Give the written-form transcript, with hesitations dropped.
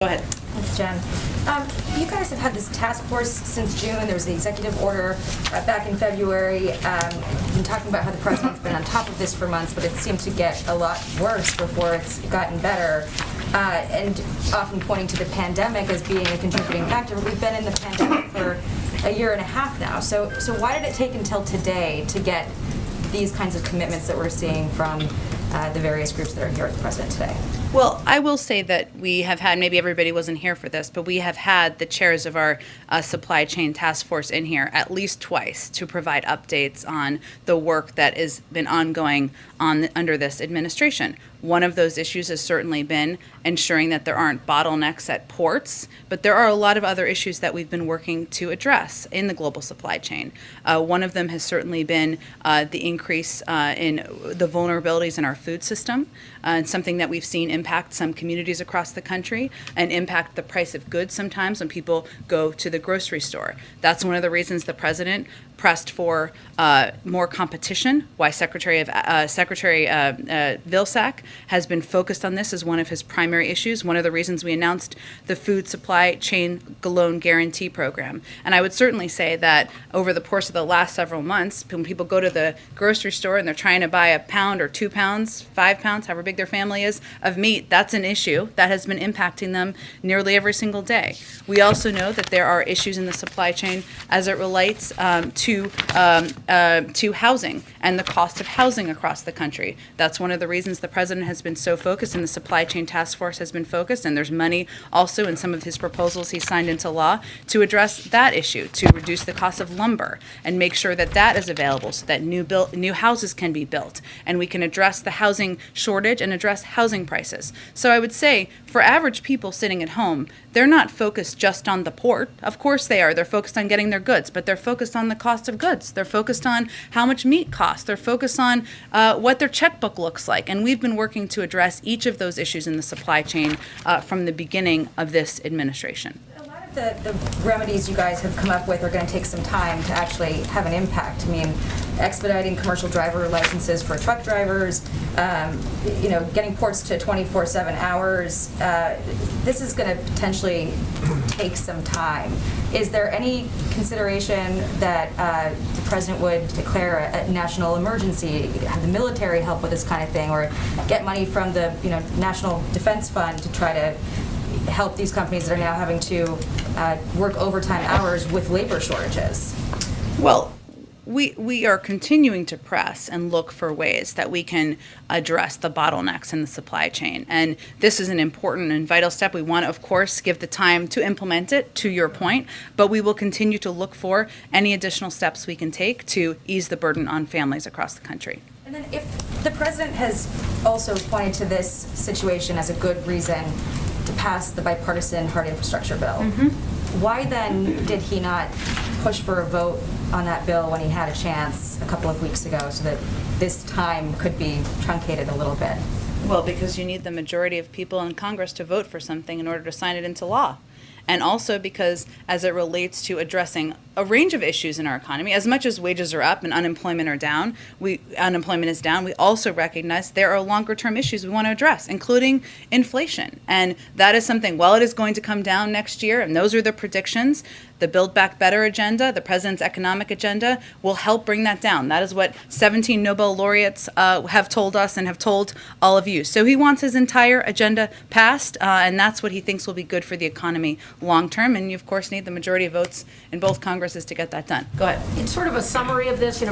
Go ahead. Thanks, Jen. You guys have had this task force since June. There was the executive order back in February. You've been talking about how the president's been on top of this for months, but it seemed to get a lot worse before it's gotten better. And often pointing to the pandemic as being a contributing factor. But we've been in the pandemic for a year and a half now. So why did it take until today to get these kinds of commitments that we're seeing from the various groups that are here with the president today? Well, I will say that we have had, maybe everybody wasn't here for this, but we have had the chairs of our supply chain task force in here at least twice to provide updates on the work that has been ongoing under this administration. One of those issues has certainly been ensuring that there aren't bottlenecks at ports, but there are a lot of other issues that we've been working to address in the global supply chain. One of them has certainly been the increase in the vulnerabilities in our food system, and something that we've seen impact some communities across the country and impact the price of goods sometimes when people go to the grocery store. That's one of the reasons the president pressed for more competition, why Secretary Vilsack has been focused on this as one of his primary issues, one of the reasons we announced the Food Supply Chain Loan Guarantee Program. And I would certainly say that over the course of the last several months, when people go to the grocery store and they're trying to buy a pound or 2 pounds, 5 pounds, however big their family is, of meat, that's an issue that has been impacting them nearly every single day. We also know that there are issues in the supply chain as it relates to housing and the cost of housing across the country. That's one of the reasons the president has been so focused and the supply chain task force has been focused, and there's money also in some of his proposals he signed into law to address that issue, to reduce the cost of lumber and make sure that that is available so that new houses can be built and we can address the housing shortage and address housing prices. So I would say for average people sitting at home, they're not focused just on the port. Of course they are. They're focused on getting their goods, but they're focused on the cost of goods. They're focused on how much meat costs. They're focused on what their checkbook looks like. And we've been working to address each of those issues in the supply chain from the beginning of this administration. The remedies you guys have come up with are going to take some time to actually have an impact. I mean, expediting commercial driver licenses for truck drivers, getting ports to 24/7 hours. This is going to potentially take some time. Is there any consideration that the president would declare a national emergency, have the military help with this kind of thing, or get money from the National Defense Fund to try to help these companies that are now having to work overtime hours with labor shortages? Well, we are continuing to press and look for ways that we can address the bottlenecks in the supply chain. And this is an important and vital step. We want to, of course, give the time to implement it, to your point, but we will continue to look for any additional steps we can take to ease the burden on families across the country. And then if the president has also pointed to this situation as a good reason to pass the bipartisan hard infrastructure bill, why then did he not push for a vote on that bill when he had a chance a couple of weeks ago so that this time could be truncated a little bit? Well, because you need the majority of people in Congress to vote for something in order to sign it into law. And also because as it relates to addressing a range of issues in our economy, as much as wages are up and unemployment is down, we also recognize there are longer term issues we want to address, including inflation. And that is something, while it is going to come down next year, and those are the predictions, the Build Back Better agenda, the president's economic agenda, will help bring that down. That is what 17 Nobel laureates have told us and have told all of you. So he wants his entire agenda passed, and that's what he thinks will be good for the economy long term. And you, of course, need the majority of votes in both Congresses to get that done. Go ahead. It's sort of a summary of this.